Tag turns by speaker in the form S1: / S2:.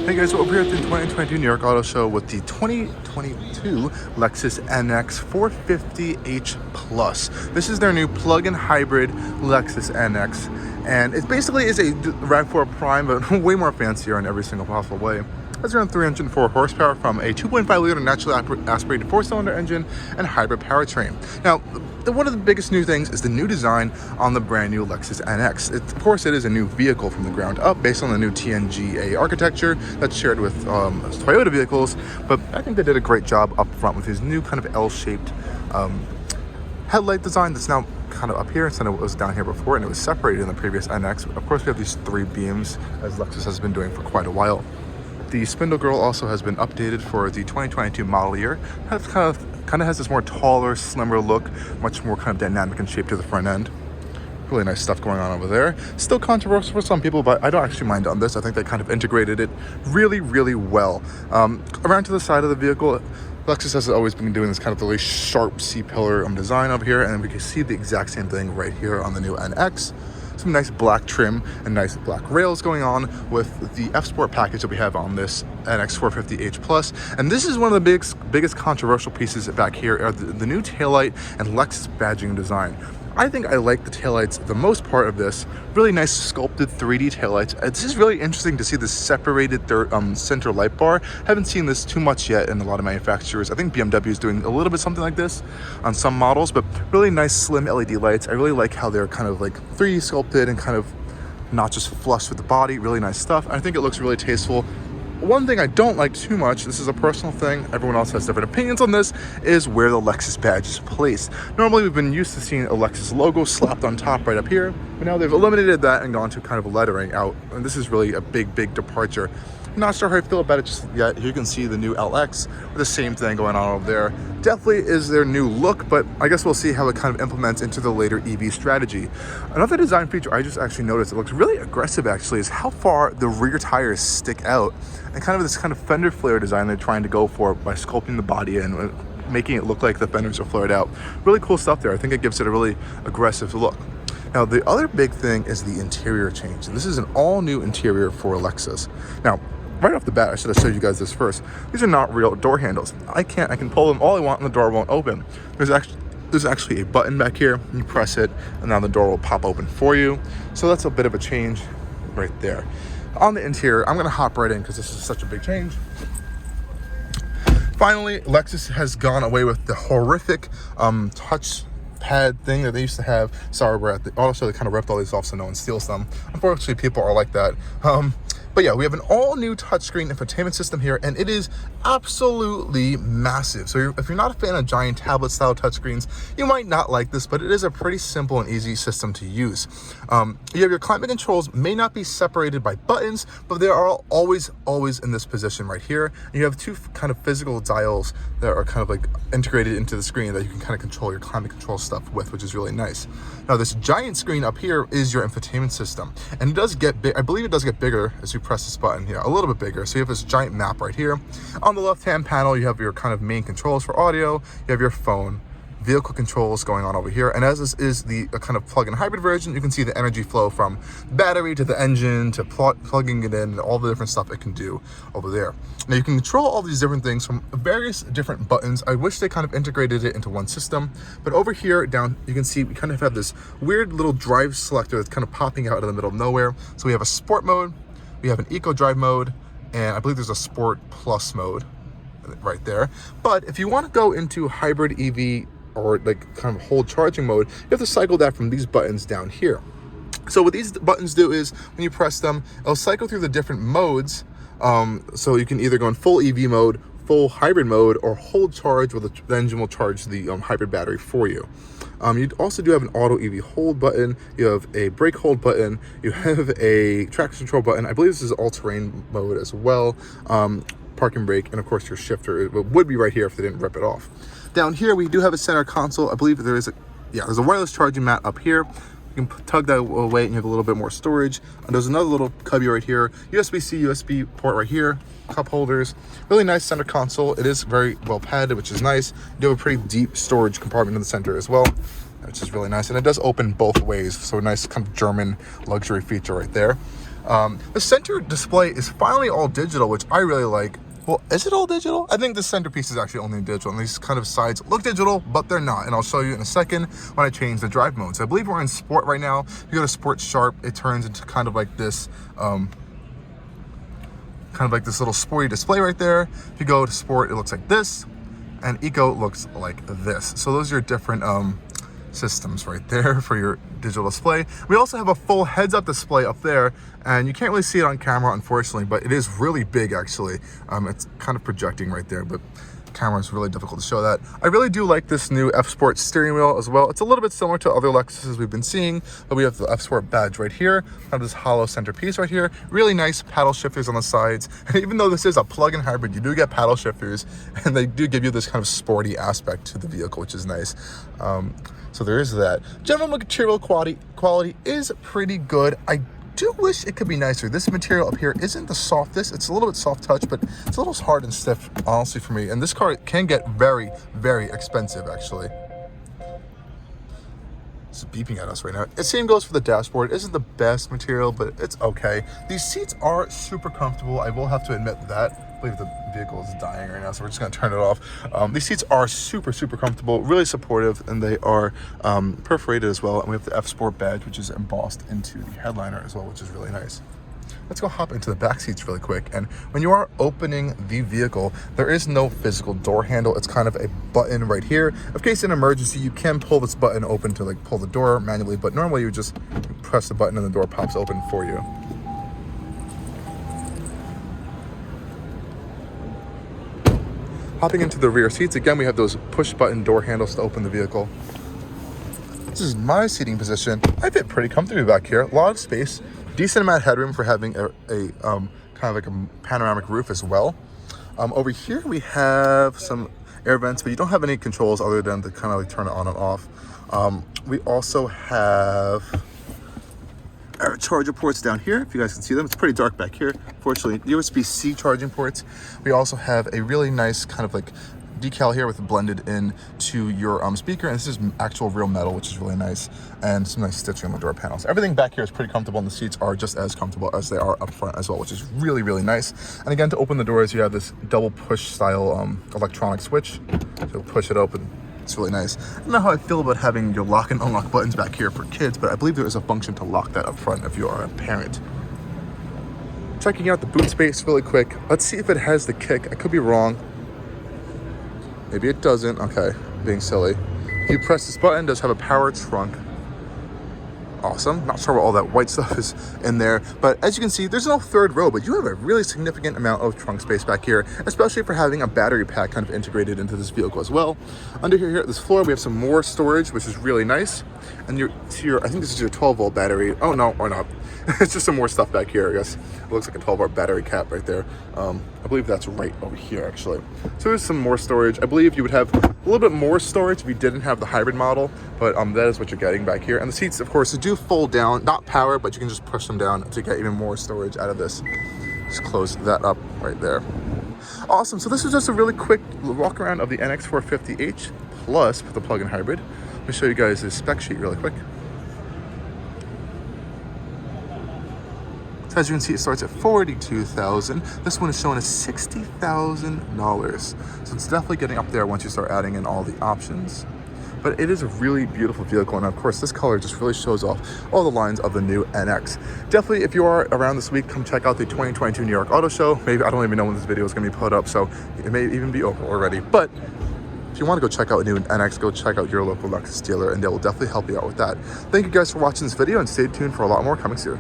S1: Hey guys, so over here at the 2022 New York Auto Show with the 2022 Lexus NX 450h Plus. This is their new plug-in hybrid Lexus NX, and it basically is a RAV4 Prime, but way more fancier in every single possible way. Has around 304 horsepower from a 2.5 liter naturally aspirated 4-cylinder engine and hybrid powertrain. Now, one of the biggest new things is the new design on the brand new Lexus NX. Of course, it is a new vehicle from the ground up based on the new TNGA-K architecture that's shared with Toyota vehicles, but I think they did a great job up front with his new kind of L-shaped headlight design that's now kind of up here instead of what was down here before, and it was separated in the previous NX. Of course, we have these 3 beams, as Lexus has been doing for quite a while. The spindle grille also has been updated for the 2022 model year. It kind of has this more taller, slimmer look, much more kind of dynamic and shape to the front end. Really nice stuff going on over there. Still controversial for some people, but I don't actually mind on this. I think they kind of integrated it really, really well. Around to the side of the vehicle, Lexus has always been doing this kind of really sharp C-pillar design over here, and we can see the exact same thing right here on the new NX. Some nice black trim and nice black rails going on with the F-Sport package that we have on this NX 450h Plus. And this is one of the biggest controversial pieces back here are the new taillight and Lexus badging design. I think I like the taillights the most part of this. Really nice sculpted 3D taillights. This is really interesting to see this separated center light bar. Haven't seen this too much yet in a lot of manufacturers. I think BMW is doing a little bit something like this on some models, but really nice slim LED lights. I really like how they're kind of like 3D sculpted and kind of not just flush with the body. Really nice stuff. I think it looks really tasteful. One thing I don't like too much, this is a personal thing, everyone else has different opinions on this, is where the Lexus badge is placed. Normally we've been used to seeing a Lexus logo slapped on top right up here, but now they've eliminated that and gone to kind of lettering out, and this is really a big departure. Not sure how I feel about it just yet. Here you can see the new LX with the same thing going on over there. Definitely is their new look, but I guess we'll see how it kind of implements into the later EV strategy. Another design feature I just actually noticed, it looks really aggressive actually, is how far the rear tires stick out, and kind of this kind of fender flare design they're trying to go for by sculpting the body and making it look like the fenders are flared out. Really cool stuff there. I think it gives it a really aggressive look. Now, the other big thing is the interior change. And this is an all new interior for Lexus. Now, right off the bat, I should have showed you guys this first. These are not real door handles. I can pull them all I want and the door won't open. There's actually a button back here. You press it and now the door will pop open for you. So that's a bit of a change right there. On the interior, I'm gonna hop right in because this is such a big change. Finally, Lexus has gone away with the horrific touch pad thing that they used to have. Sorry, we're at the auto show. They kind of ripped all these off so no one steals them. Unfortunately, people are like that. But yeah, we have an all-new touchscreen infotainment system here, and it is absolutely massive. So if you're not a fan of giant tablet-style touchscreens, you might not like this, but it is a pretty simple and easy system to use. You have your climate controls, may not be separated by buttons, but they are always in this position right here. And you have 2 kind of physical dials that are kind of like integrated into the screen that you can kind of control your climate control stuff with, which is really nice. Now, this giant screen up here is your infotainment system, and it does get big. I believe it does get bigger as you press this button here, a little bit bigger. So you have this giant map right here. On the left-hand panel, you have your kind of main controls for audio. You have your phone, vehicle controls going on over here. And as this is the kind of plug-in hybrid version, you can see the energy flow from battery to the engine to plugging it in and all the different stuff it can do over there. Now you can control all these different things from various different buttons. I wish they kind of integrated it into one system, but over here down, you can see we kind of have this weird little drive selector that's kind of popping out of the middle of nowhere. So we have a sport mode, we have an eco drive mode, and I believe there's a sport plus mode right there. But if you want to go into hybrid EV or like kind of hold charging mode, you have to cycle that from these buttons down here. So what these buttons do is when you press them, it'll cycle through the different modes. So you can either go in full EV mode, full hybrid mode, or hold charge where the engine will charge the hybrid battery for you. You also do have an auto EV hold button, you have a brake hold button, you have a traction control button. I believe this is all-terrain mode as well, park and brake, and of course your shifter. It would be right here if they didn't rip it off. Down here we do have a center console. I believe there's a wireless charging mat up here. You can tug that away and you have a little bit more storage. And there's another little cubby right here, USB-C, USB port right here, cup holders. Really nice center console. It is very well padded, which is nice. You do have a pretty deep storage compartment in the center as well, which is really nice. And it does open both ways, so a nice kind of German luxury feature right there. The center display is finally all digital, which I really like. Well, is it all digital? I think the centerpiece is actually only digital, and these kind of sides look digital, but they're not. And I'll show you in a second when I change the drive modes. I believe we're in sport right now. If you go to sport sharp, it turns into kind of like this, little sporty display right there. If you go to sport, it looks like this, and eco looks like this. So those are your different systems right there for your digital display. We also have a full heads-up display up there, and you can't really see it on camera, unfortunately, but it is really big actually. It's kind of projecting right there, but camera is really difficult to show that. I really do like this new F-Sport steering wheel as well. It's a little bit similar to other Lexuses we've been seeing, but we have the F-Sport badge right here. Have this hollow centerpiece right here. Really nice paddle shifters on the sides. And even though this is a plug-in hybrid, you do get paddle shifters, and they do give you this kind of sporty aspect to the vehicle, which is nice. So there is that. General material quality is pretty good. I do wish it could be nicer. This material up here isn't the softest. It's a little bit soft touch, but it's a little hard and stiff, honestly, for me. And this car can get very, very expensive, actually. It's beeping at us right now. The same goes for the dashboard. It isn't the best material, but it's okay. These seats are super comfortable. I will have to admit that. I believe the vehicle is dying right now, so we're just gonna turn it off. These seats are super, super comfortable, really supportive, and they are perforated as well. And we have the F-Sport badge, which is embossed into the headliner as well, which is really nice. Let's go hop into the back seats really quick. And when you are opening the vehicle, there is no physical door handle. It's kind of a button right here. In case in emergency, you can pull this button open to like pull the door manually, but normally you just press the button and the door pops open for you. Hopping into the rear seats, again, we have those push button door handles to open the vehicle. This is my seating position. I fit pretty comfortably back here. A lot of space. Decent amount of headroom for having a kind of like a panoramic roof as well. Over here we have some air vents, but you don't have any controls other than to kind of like turn it on and off. We also have our charger ports down here, if you guys can see them. It's pretty dark back here. Fortunately, USB-C charging ports. We also have a really nice kind of like decal here with blended in to your speaker, and this is actual real metal, which is really nice, and some nice stitching on the door panels. Everything back here is pretty comfortable, and the seats are just as comfortable as they are up front as well, which is really, really nice. And again, to open the doors, you have this double push style electronic switch. So push it open. It's really nice. I don't know how I feel about having your lock and unlock buttons back here for kids, but I believe there is a function to lock that up front if you are a parent. Checking out the boot space really quick. Let's see if it has the kick. I could be wrong. Maybe it doesn't. Okay, being silly. If you press this button, it does have a power trunk. Awesome. Not sure what all that white stuff is in there, but as you can see, there's no third row, but you have a really significant amount of trunk space back here, especially for having a battery pack kind of integrated into this vehicle as well. Under here at this floor, we have some more storage, which is really nice. And I think this is your 12-volt battery. Oh no, or not. It's just some more stuff back here, I guess. It looks like a 12-volt battery cap right there. I believe that's right over here, actually. So there's some more storage. I believe you would have a little bit more storage if you didn't have the hybrid model, but that is what you're getting back here. And the seats, of course, do fold down, not power, but you can just push them down to get even more storage out of this. Just close that up right there. Awesome. So this was just a really quick walk around of the NX 450h Plus with the plug-in hybrid. Let me show you guys this spec sheet really quick. So as you can see, it starts at $42,000. This one is showing us $60,000. So it's definitely getting up there once you start adding in all the options. But it is a really beautiful vehicle, and of course this color just really shows off all the lines of the new NX. Definitely, if you are around this week, come check out the 2022 New York Auto Show. Maybe, I don't even know when this video is going to be put up, so it may even be over already. But if you want to go check out a new NX, go check out your local Lexus dealer, and they will definitely help you out with that. Thank you guys for watching this video, and stay tuned for a lot more coming soon.